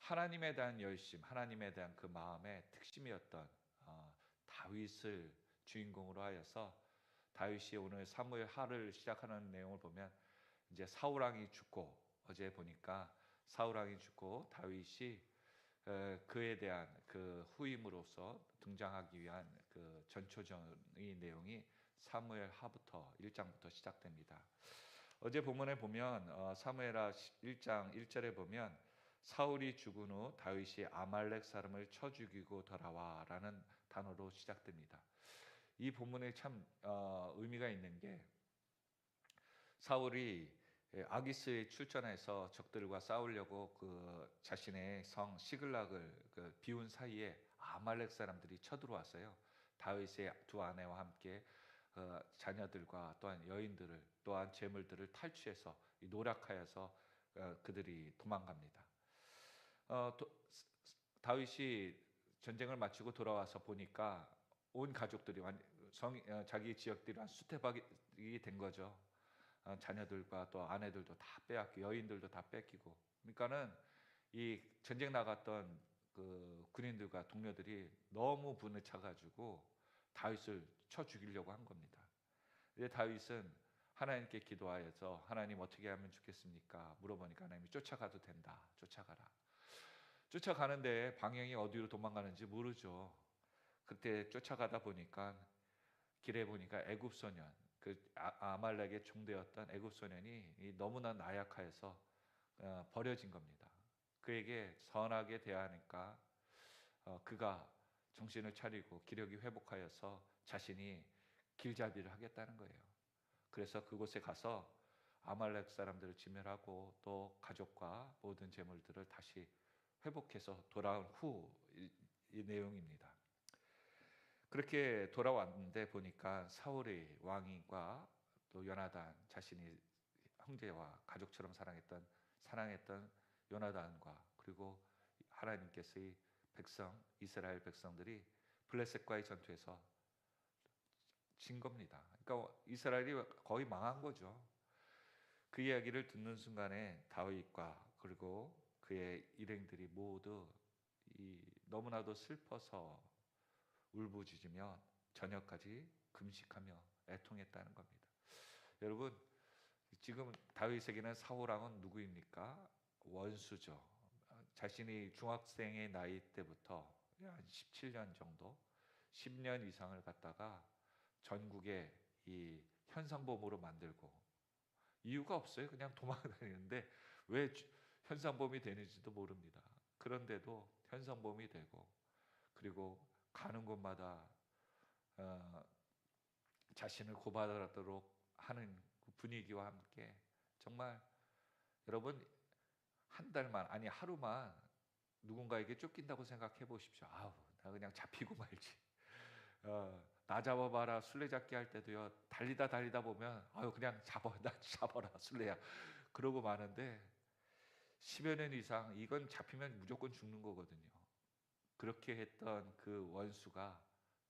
하나님에 대한 열심, 하나님에 대한 그 마음의 특심이었던 다윗을 주인공으로 하여서 다윗이 오늘 사무엘 하를 시작하는 내용을 보면 이제 사울 왕이 죽고 어제 보니까 사울 왕이 죽고 다윗이 그에 대한 그 후임으로서 등장하기 위한 그 전초전의 내용이 사무엘 하부터 1장부터 시작됩니다. 어제 본문에 보면 사무엘하 1장 1절에 보면 사울이 죽은 후 다윗이 아말렉 사람을 쳐 죽이고 돌아와라는 단어로 시작됩니다. 이 본문에 참 의미가 있는 게 사울이 아기스에 출전해서 적들과 싸우려고 그 자신의 성 시글락을 비운 사이에 아말렉 사람들이 쳐들어왔어요. 다윗의 두 아내와 함께 자녀들과 또한 여인들을 또한 재물들을 탈취해서 노략하여서 그들이 도망갑니다. 다윗이 전쟁을 마치고 돌아와서 보니까 온 가족들이 자기 지역들이 수태박이 된 거죠. 자녀들과 또 아내들도 다 빼앗기고 여인들도 다 뺏기고, 그러니까는 이 전쟁 나갔던 그 군인들과 동료들이 너무 분에 차가지고 다윗을 쳐 죽이려고 한 겁니다. 근데 다윗은 하나님께 기도하여서 하나님 어떻게 하면 좋겠습니까? 물어보니까 하나님이 쫓아가도 된다. 쫓아가라. 쫓아가는데 방향이 어디로 도망가는지 모르죠. 그때 쫓아가다 보니까 길에 보니까 애굽 소년, 그 아말렉의 종되었던 애굽 소년이 너무나 나약하여서 버려진 겁니다. 그에게 선하게 대하니까 그가 정신을 차리고 기력이 회복하여서 자신이 길잡이를 하겠다는 거예요. 그래서 그곳에 가서 아말렉 사람들을 진멸하고 또 가족과 모든 재물들을 다시 회복해서 돌아온 후 이 내용입니다. 그렇게 돌아왔는데 보니까 사울의 왕과 또 요나단, 자신이 형제와 가족처럼 사랑했던 요나단과 그리고 하나님께서의 백성 이스라엘 백성들이 블레셋과의 전투에서 진 겁니다. 그러니까 이스라엘이 거의 망한 거죠. 그 이야기를 듣는 순간에 다윗과 그리고 그의 일행들이 모두 너무나도 슬퍼서 울부짖으며 저녁까지 금식하며 애통했다는 겁니다. 여러분, 지금 다윗에게는 사울 왕은 누구입니까? 원수죠. 자신이 중학생의 나이 때부터 한 17년 정도, 10년 이상을 갖다가 전국에 이 현상범으로 만들고, 이유가 없어요. 그냥 도망다니는데 왜 현상범이 되는지도 모릅니다. 그런데도 현상범이 되고, 그리고 가는 곳마다 어, 자신을 고발하도록 하는 그 분위기와 함께 정말 여러분, 한 달만 아니 하루만 누군가에게 쫓긴다고 생각해 보십시오. 아우, 나 그냥 잡히고 말지. 나 잡아봐라 술래잡기 할 때도요, 달리다 보면 아유 그냥 나 잡아라 술래야 그러고 마는데 10여 년 이상 이건 잡히면 무조건 죽는 거거든요. 그렇게 했던 그 원수가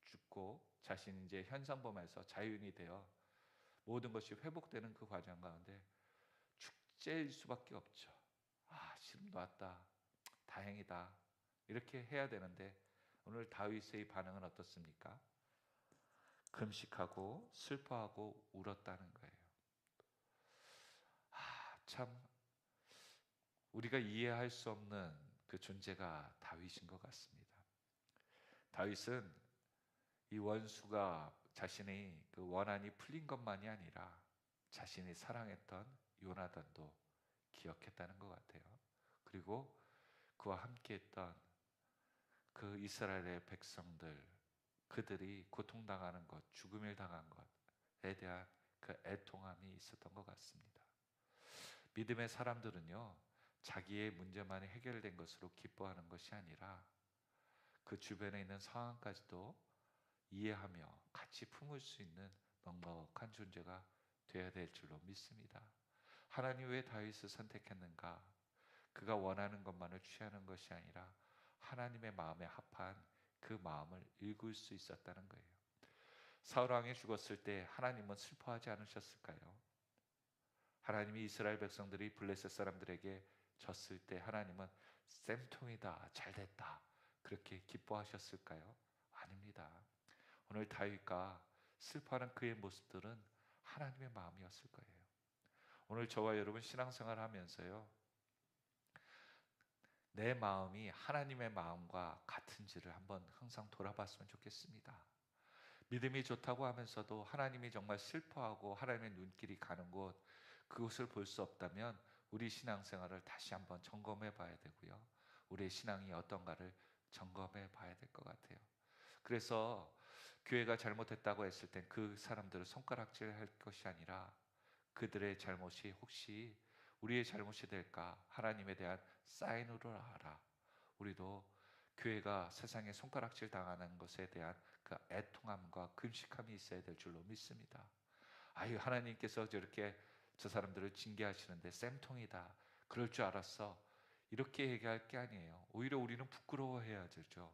죽고 자신이 이제 현상범에서 자유인이 되어 모든 것이 회복되는 그 과정 가운데 축제일 수밖에 없죠. 아, 지금 놨다. 다행이다. 이렇게 해야 되는데 오늘 다윗의 반응은 어떻습니까? 금식하고 슬퍼하고 울었다는 거예요. 참 우리가 이해할 수 없는 그 존재가 다윗인 것 같습니다. 다윗은 이 원수가 자신의 그 원한이 풀린 것만이 아니라 자신이 사랑했던 요나단도 기억했다는 것 같아요. 그리고 그와 함께했던 그 이스라엘의 백성들, 그들이 고통당하는 것, 죽음을 당한 것에 대한 그 애통함이 있었던 것 같습니다. 믿음의 사람들은요, 자기의 문제만이 해결된 것으로 기뻐하는 것이 아니라 그 주변에 있는 상황까지도 이해하며 같이 품을 수 있는 넉넉한 존재가 되어야 될 줄로 믿습니다. 하나님 왜 다윗을 선택했는가? 그가 원하는 것만을 취하는 것이 아니라 하나님의 마음에 합한 그 마음을 읽을 수 있었다는 거예요. 사울 왕이 죽었을 때 하나님은 슬퍼하지 않으셨을까요? 하나님이 이스라엘 백성들이 블레셋 사람들에게 졌을 때 하나님은 쌤통이다, 잘됐다, 그렇게 기뻐하셨을까요? 아닙니다. 오늘 다윗과 슬퍼하는 그의 모습들은 하나님의 마음이었을 거예요. 오늘 저와 여러분 신앙생활 하면서요, 내 마음이 하나님의 마음과 같은지를 한번 항상 돌아봤으면 좋겠습니다. 믿음이 좋다고 하면서도 하나님이 정말 슬퍼하고 하나님의 눈길이 가는 곳, 그곳을 볼 수 없다면 우리 신앙생활을 다시 한번 점검해 봐야 되고요, 우리의 신앙이 어떤가를 점검해 봐야 될 것 같아요. 그래서 교회가 잘못했다고 했을 땐 그 사람들을 손가락질할 것이 아니라 그들의 잘못이 혹시 우리의 잘못이 될까 하나님에 대한 사인으로 알아 우리도 교회가 세상에 손가락질 당하는 것에 대한 그 애통함과 금식함이 있어야 될 줄로 믿습니다. 아유, 하나님께서 저렇게 저 사람들을 징계하시는데 쌤통이다, 그럴 줄 알았어, 이렇게 얘기할 게 아니에요. 오히려 우리는 부끄러워해야 되죠.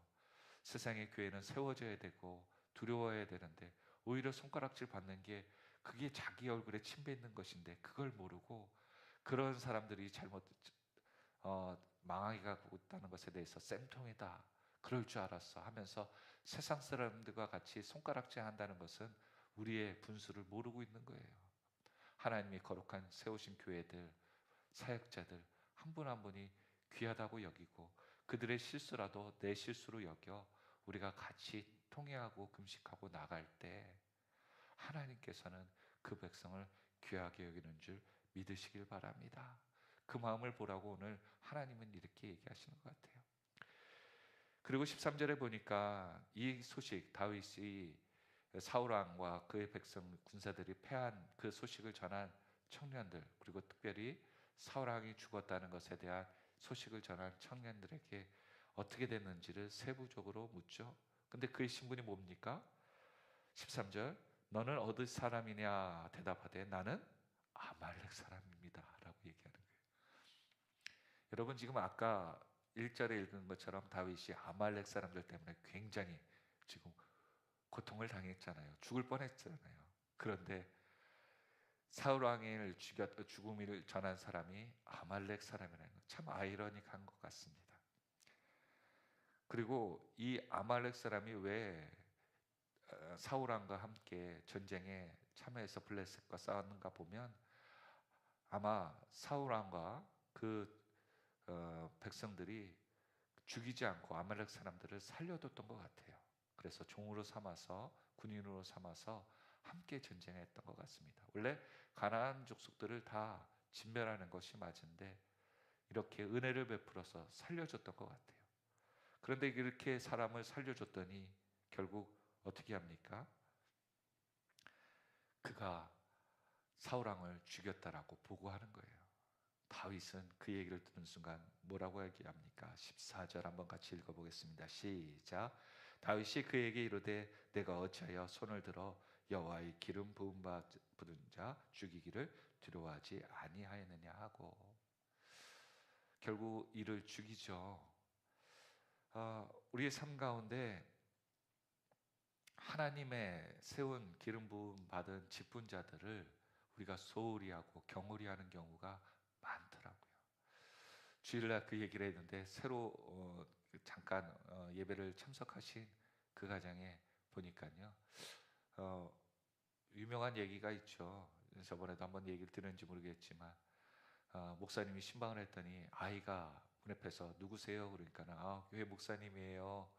세상의 교회는 세워져야 되고 두려워해야 되는데 오히려 손가락질 받는 게 그게 자기 얼굴에 침 뱉는 것인데 그걸 모르고 그런 사람들이 잘못 망하게 가고 있다는 것에 대해서 쌤통이다, 그럴 줄 알았어 하면서 세상 사람들과 같이 손가락질 한다는 것은 우리의 분수를 모르고 있는 거예요. 하나님이 거룩한 세우신 교회들, 사역자들 한 분 한 분이 귀하다고 여기고 그들의 실수라도 내 실수로 여겨 우리가 같이 통회하고 금식하고 나갈 때 하나님께서는 그 백성을 귀하게 여기는 줄 믿으시길 바랍니다. 그 마음을 보라고 오늘 하나님은 이렇게 얘기하시는 것 같아요. 그리고 13절에 보니까 이 소식, 다윗이 사울 왕과 그의 백성 군사들이 패한 그 소식을 전한 청년들, 그리고 특별히 사울 왕이 죽었다는 것에 대한 소식을 전한 청년들에게 어떻게 됐는지를 세부적으로 묻죠. 근데 그의 신분이 뭡니까? 13절, 너는 어디 사람이냐 대답하되 나는 아말렉 사람입니다 라고 얘기하는 거예요. 여러분, 지금 아까 1절에 읽은 것처럼 다윗이 아말렉 사람들 때문에 굉장히 지금 고통을 당했잖아요. 죽을 뻔했잖아요. 그런데 사울 왕을 죽음을 전한 사람이 아말렉 사람이라는 것, 참 아이러니한 것 같습니다. 그리고 이 아말렉 사람이 왜 사울 왕과 함께 전쟁에 참여해서 블레셋과 싸웠는가 보면 아마 사울 왕과 그 백성들이 죽이지 않고 아말렉 사람들을 살려뒀던 것 같아요. 그래서 종으로 삼아서, 군인으로 삼아서 함께 전쟁했던 것 같습니다. 원래 가나안 족속들을 다 진멸하는 것이 맞은데 이렇게 은혜를 베풀어서 살려줬던 것 같아요. 그런데 이렇게 사람을 살려줬더니 결국 어떻게 합니까? 그가 사울 왕을 죽였다라고 보고하는 거예요. 다윗은 그 얘기를 듣는 순간 뭐라고 얘기합니까? 14절 한번 같이 읽어보겠습니다. 시작. 다윗이 그에게 이르되 내가 어찌하여 손을 들어 여호와의 기름 부은 받은 자 죽이기를 두려워하지 아니하였느냐 하고, 결국 이를 죽이죠. 우리의 삶 가운데 하나님의 세운 기름 부음 받은 직분자들을 우리가 소홀히 하고 경홀히 하는 경우가 많더라고요. 주일날 그 얘기를 했는데 새로 잠깐 예배를 참석하신 그 가정에 보니까요, 유명한 얘기가 있죠. 저번에도 한번 얘기를 들었는지 모르겠지만 목사님이 신방을 했더니 아이가 문 앞에서 누구세요? 그러니까 교회 목사님이에요.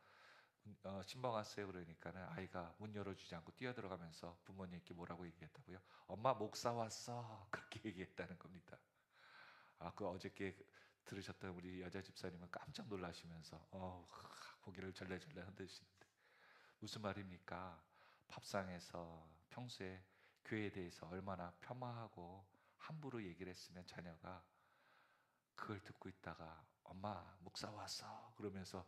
신방 왔어요. 그러니까는 아이가 문 열어주지 않고 뛰어들어가면서 부모님께 뭐라고 얘기했다고요? 엄마, 목사 왔어. 그렇게 얘기했다는 겁니다. 그 어저께 들으셨던 우리 여자 집사님은 깜짝 놀라시면서 고개를 절레절레 흔드시는데 무슨 말입니까? 밥상에서 평소에 교회에 대해서 얼마나 폄하하고 함부로 얘기를 했으면 자녀가 그걸 듣고 있다가 엄마, 목사 왔어 그러면서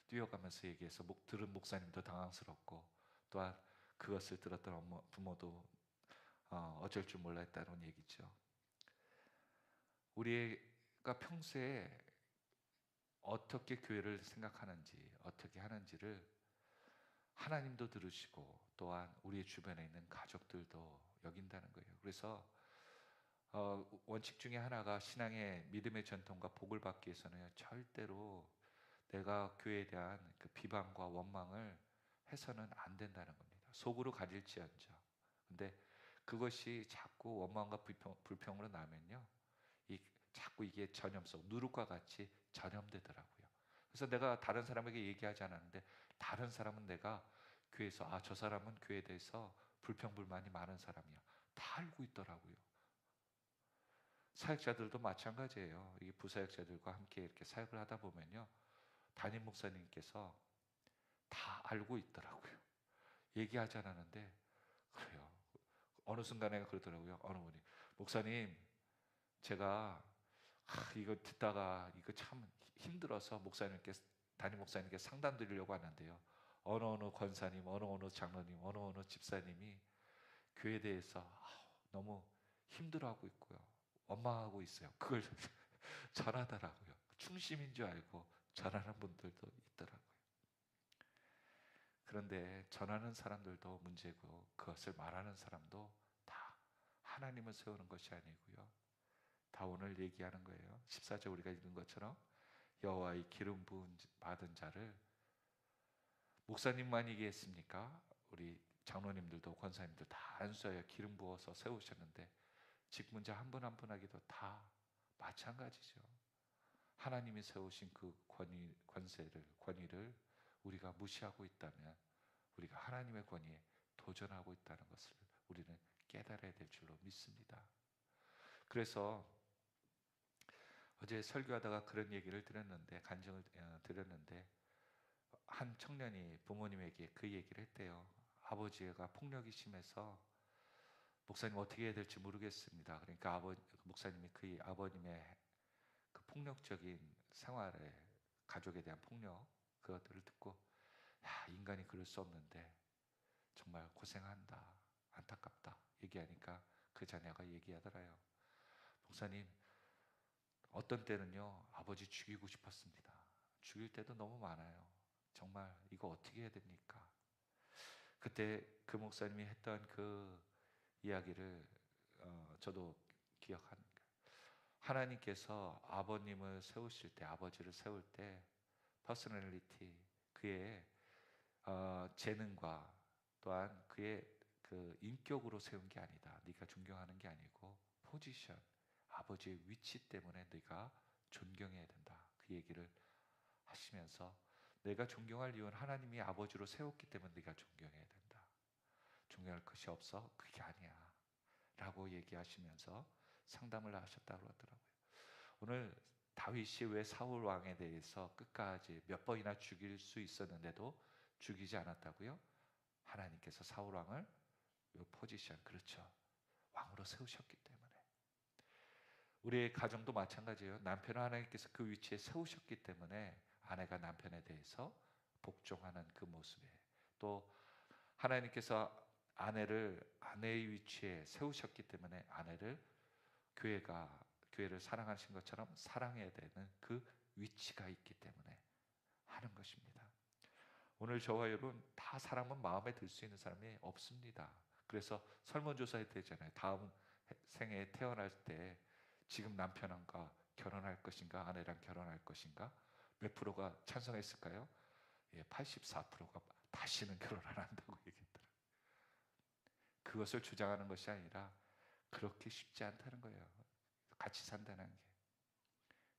뛰어가면서 얘기해서 들은 목사님도 당황스럽고 또한 그것을 들었던 부모도 어쩔 줄 몰라 했다는 얘기죠. 우리가 평소에 어떻게 교회를 생각하는지, 어떻게 하는지를 하나님도 들으시고 또한 우리 주변에 있는 가족들도 여긴다는 거예요. 그래서 원칙 중에 하나가 신앙의 믿음의 전통과 복을 받기 위해서는 절대로 내가 교회에 대한 그 비방과 원망을 해서는 안 된다는 겁니다. 속으로 가릴지언정. 근데 그것이 자꾸 원망과 불평으로 나면요, 자꾸 이게 전염성, 누룩과 같이 전염되더라고요. 그래서 내가 다른 사람에게 얘기하지 않았는데 다른 사람은 내가 교회에서 저 사람은 교회에 대해서 불평불만이 많은 사람이야, 다 알고 있더라고요. 사역자들도 마찬가지예요. 이 부사역자들과 함께 이렇게 사역을 하다 보면요, 담임 목사님께서 다 알고 있더라고요. 얘기하지 않았는데 그래요. 어느 순간에 그러더라고요. 어느 분이, 목사님, 제가 이거 듣다가 이거 참 힘들어서 담임 목사님께 상담 드리려고 하는데요, 어느 권사님, 어느 장로님, 어느 집사님이 교회에 대해서 너무 힘들어하고 있고요, 원망하고 있어요. 그걸 전하더라고요. 충심인 줄 알고 전하는 분들도 있더라고요. 그런데 전하는 사람들도 문제고 그것을 말하는 사람도 다 하나님을 세우는 것이 아니고요, 다 오늘 얘기하는 거예요. 14절 우리가 읽은 것처럼 여호와의 기름 부은 받은 자를 목사님만 얘기했습니까? 우리 장로님들도 권사님들 다 안수하여 기름 부어서 세우셨는데 직분자 한 분 한 분에게도 다 마찬가지죠. 하나님이 세우신 그 권위를 우리가 무시하고 있다면 우리가 하나님의 권위에 도전하고 있다는 것을 우리는 깨달아야 될 줄로 믿습니다. 그래서 어제 설교하다가 그런 얘기를 들었는데, 간증을 드렸는데, 한 청년이 부모님에게 그 얘기를 했대요. 아버지가 폭력이 심해서 목사님 어떻게 해야 될지 모르겠습니다. 그러니까 목사님이 그 아버님의 그 폭력적인 생활에, 가족에 대한 폭력, 그것들을 듣고, 야, 인간이 그럴 수 없는데 정말 고생한다, 안타깝다 얘기하니까 그 자녀가 얘기하더라요. 목사님, 어떤 때는요 아버지 죽이고 싶었습니다. 죽일 때도 너무 많아요. 정말 이거 어떻게 해야 됩니까? 그때 그 목사님이 했던 그 이야기를 저도 기억합니다. 하나님께서 아버님을 세우실 때, 아버지를 세울 때 퍼스널리티, 그의 재능과 또한 그의 그 인격으로 세운 게 아니다. 네가 존경하는 게 아니고 포지션, 아버지의 위치 때문에 네가 존경해야 된다. 그 얘기를 하시면서 내가 존경할 이유는 하나님이 아버지로 세웠기 때문에 네가 존경해야 된다. 존경할 것이 없어? 그게 아니야 라고 얘기하시면서 상담을 하셨다고 하더라고요. 오늘 다윗이 왜 사울 왕에 대해서 끝까지 몇 번이나 죽일 수 있었는데도 죽이지 않았다고요? 하나님께서 사울 왕을 이 포지션, 그렇죠, 왕으로 세우셨기 때문에. 우리의 가정도 마찬가지예요. 남편을 하나님께서 그 위치에 세우셨기 때문에 아내가 남편에 대해서 복종하는 그 모습에, 또 하나님께서 아내의 위치에 세우셨기 때문에 아내를 교회를 사랑하신 것처럼 사랑해야 되는 그 위치가 있기 때문에 하는 것입니다. 오늘 저와 여러분 다 사람은 마음에 들 수 있는 사람이 없습니다. 그래서 설문조사에 되잖아요. 다음 생에 태어날 때 지금 남편과 결혼할 것인가, 아내랑 결혼할 것인가, 몇 프로가 찬성했을까요? 84%가 다시는 결혼 안 한다고 얘기했더라고요. 그것을 주장하는 것이 아니라 그렇게 쉽지 않다는 거예요. 같이 산다는 게.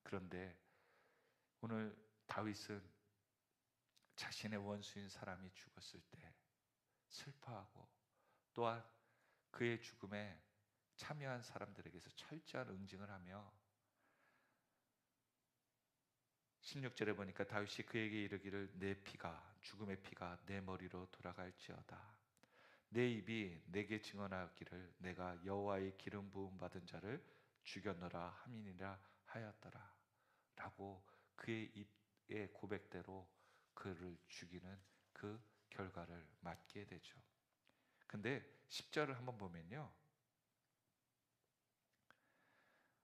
그런데 오늘 다윗은 자신의 원수인 사람이 죽었을 때 슬퍼하고, 또한 그의 죽음에 참여한 사람들에게서 철저한 응징을 하며 16절에 보니까 다윗이 그에게 이르기를 죽음의 피가 내 머리로 돌아갈지어다. 내 입이 내게 증언하기를 내가 여호와의 기름 부음 받은 자를 죽였노라 함이니라 하였더라 라고 그의 입의 고백대로 그를 죽이는 그 결과를 맞게 되죠. 근데 10절을 한번 보면요,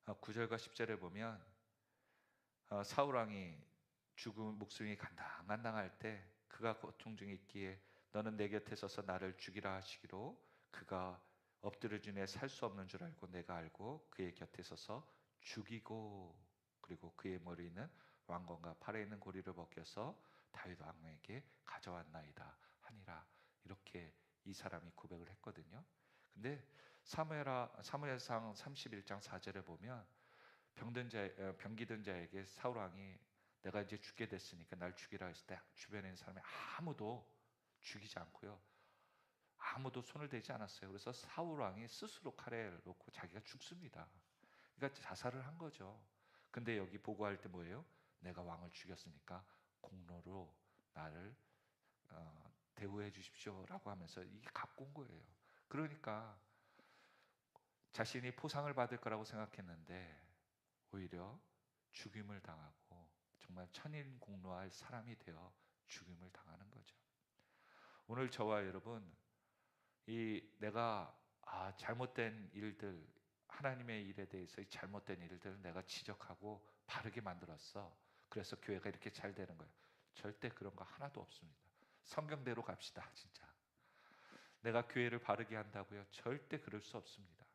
9절과 10절에 보면 사울 왕이 목숨이 간당간당할 때 그가 고통 중에 있기에 너는 내 곁에 서서 나를 죽이라 하시기로 그가 엎드려 주네 살 수 없는 줄 알고 내가 알고 그의 곁에 서서 죽이고 그리고 그의 머리는 왕건과 팔에 있는 고리를 벗겨서 다윗 왕에게 가져왔나이다 하니라. 이렇게 이 사람이 고백을 했거든요. 근데 사무엘상 31장 4절에 보면 병기든 자에게 사울 왕이 내가 이제 죽게 됐으니까 날 죽이라 했을 때 주변에 있는 사람이 아무도 죽이지 않고요, 아무도 손을 대지 않았어요. 그래서 사울 왕이 스스로 칼에 놓고 자기가 죽습니다. 그러니까 자살을 한 거죠. 근데 여기 보고할 때 뭐예요? 내가 왕을 죽였으니까 공로로 나를 대우해 주십시오라고 하면서 이게 갖고 온 거예요. 그러니까 자신이 포상을 받을 거라고 생각했는데 오히려 죽임을 당하고 정말 천인공노할 사람이 되어 죽임을 당하는 거죠. 오늘 저와 여러분, 이 내가 잘못된 일들, 하나님의 일에 대해서 잘못된 일들을 내가 지적하고 바르게 만들었어. 그래서 교회가 이렇게 잘 되는 거예요. 절대 그런 거 하나도 없습니다. 성경대로 갑시다. 진짜 내가 교회를 바르게 한다고요? 절대 그럴 수 없습니다.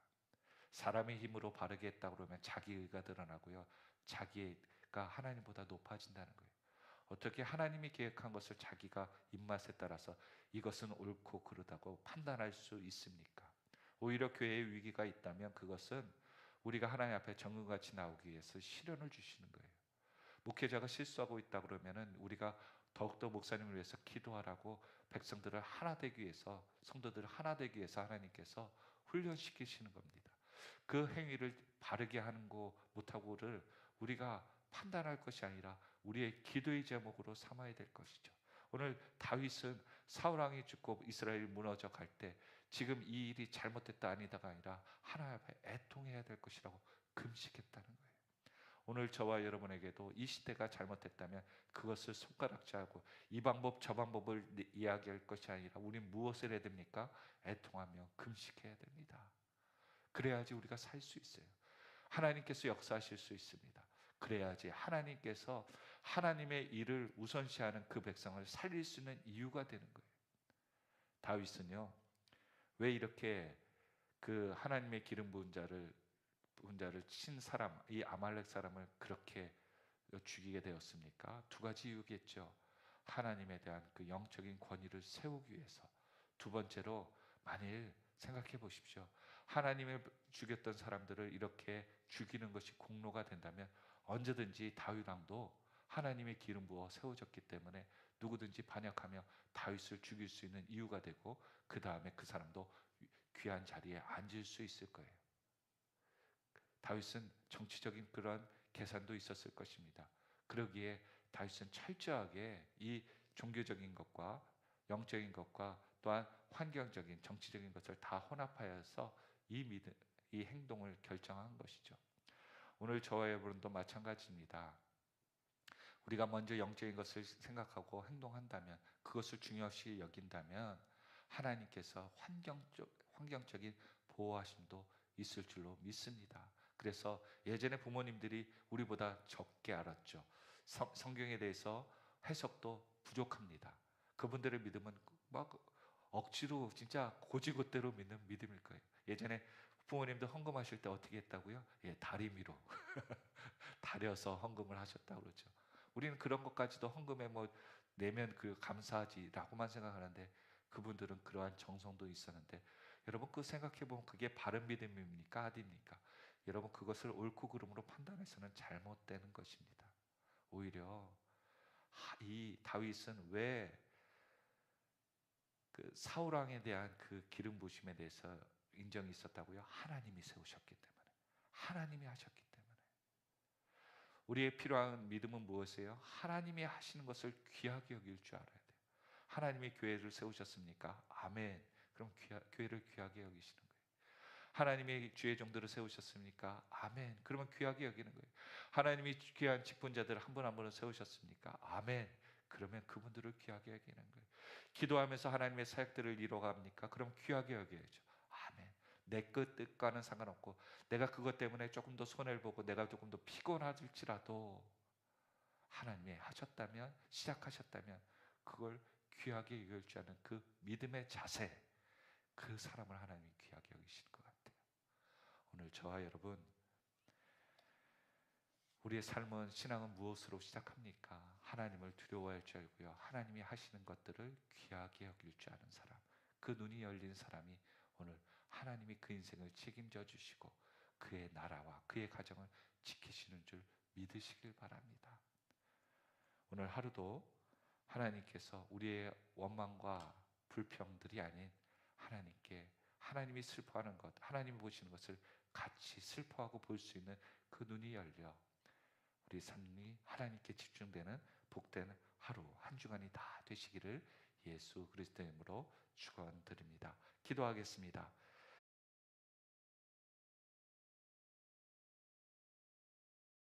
사람의 힘으로 바르게 했다 그러면 자기의가 드러나고요, 자기가 하나님보다 높아진다는 거예요. 어떻게 하나님이 계획한 것을 자기가 입맛에 따라서 이것은 옳고 그르다고 판단할 수 있습니까? 오히려 교회에 위기가 있다면 그것은 우리가 하나님 앞에 정금같이 나오기 위해서 시련을 주시는 거예요. 목회자가 실수하고 있다 그러면은 우리가 더욱더 목사님을 위해서 기도하라고, 백성들을 하나 되기 위해서, 성도들을 하나 되기 위해서 하나님께서 훈련시키시는 겁니다. 그 행위를 바르게 하는 거 못하고를 우리가 판단할 것이 아니라 우리의 기도의 제목으로 삼아야 될 것이죠. 오늘 다윗은 사울 왕이 죽고 이스라엘이 무너져 갈 때 지금 이 일이 잘못됐다 아니다가 아니라 하나님 앞에 애통해야 될 것이라고 금식했다는 거예요. 오늘 저와 여러분에게도 이 시대가 잘못됐다면 그것을 손가락질하고 이 방법 저 방법을 이야기할 것이 아니라 우리는 무엇을 해야 됩니까? 애통하며 금식해야 됩니다. 그래야지 우리가 살 수 있어요. 하나님께서 역사하실 수 있습니다. 그래야지 하나님께서 하나님의 일을 우선시하는 그 백성을 살릴 수 있는 이유가 되는 거예요. 다윗은요, 왜 이렇게 그 하나님의 기름 부은 자를 친 사람, 이 아말렉 사람을 그렇게 죽이게 되었습니까? 두 가지 이유겠죠. 하나님에 대한 그 영적인 권위를 세우기 위해서. 두 번째로, 만일 생각해 보십시오. 하나님을 죽였던 사람들을 이렇게 죽이는 것이 공로가 된다면 언제든지 다윗 왕도 하나님의 기름 부어 세워졌기 때문에 누구든지 반역하며 다윗을 죽일 수 있는 이유가 되고, 그 다음에 그 사람도 귀한 자리에 앉을 수 있을 거예요. 다윗은 정치적인 그런 계산도 있었을 것입니다. 그러기에 다윗은 철저하게 이 종교적인 것과 영적인 것과 또한 환경적인 정치적인 것을 다 혼합하여서 이 행동을 결정한 것이죠. 오늘 저와 여러분도 마찬가지입니다. 우리가 먼저 영적인 것을 생각하고 행동한다면, 그것을 중요시 여긴다면 하나님께서 환경적인 보호하심도 있을 줄로 믿습니다. 그래서 예전에 부모님들이 우리보다 적게 알았죠. 성경에 대해서 해석도 부족합니다. 그분들의 믿음은 막 억지로 진짜 고지고대로 믿는 믿음일 거예요. 예전에 부모님도 헌금하실 때 어떻게 했다고요? 다리미로 다려서 헌금을 하셨다고 그러죠. 우리는 그런 것까지도 헌금에 내면 그 감사하지라고만 생각하는데, 그분들은 그러한 정성도 있었는데, 여러분 그 생각해 보면 그게 바른 믿음입니까? 아닙니까? 여러분 그것을 옳고 그름으로 판단해서는 잘못되는 것입니다. 오히려 이 다윗은 왜 그 사울 왕에 대한 그 기름 부심에 대해서 인정이 있었다고요? 하나님이 세우셨기 때문에, 하나님이 하셨기 때문에. 우리의 필요한 믿음은 무엇이에요? 하나님이 하시는 것을 귀하게 여길 줄 알아야 돼요. 하나님이 교회를 세우셨습니까? 아멘. 그럼 교회를 귀하게 여기시는 거예요. 하나님이 주의 종들을 세우셨습니까? 아멘. 그러면 귀하게 여기는 거예요. 하나님이 귀한 직분자들을 한 분 한 분을 세우셨습니까? 아멘. 그러면 그분들을 귀하게 여기는 거예요. 기도하면서 하나님의 사역들을 이뤄갑니까? 그럼 귀하게 여겨야죠. 아멘. 내 뜻과는 상관없고, 내가 그것 때문에 조금 더 손해를 보고 내가 조금 더 피곤할지라도 하나님이 하셨다면, 시작하셨다면 그걸 귀하게 여길 줄 아는 그 믿음의 자세, 그 사람을 하나님이 귀하게 여기시는 것 같아요. 오늘 저와 여러분, 우리의 삶은, 신앙은 무엇으로 시작합니까? 하나님을 두려워할 줄 알고요, 하나님이 하시는 것들을 귀하게 여길 줄 아는 사람, 그 눈이 열린 사람이 오늘 하나님이 그 인생을 책임져 주시고 그의 나라와 그의 가정을 지키시는 줄 믿으시길 바랍니다. 오늘 하루도 하나님께서 우리의 원망과 불평들이 아닌 하나님께, 하나님이 슬퍼하는 것, 하나님이 보시는 것을 같이 슬퍼하고 볼 수 있는 그 눈이 열려 우리 삶이 하나님께 집중되는 복된 하루, 한 주간이 다 되시기를 예수 그리스도의 이름으로 축원드립니다. 기도하겠습니다.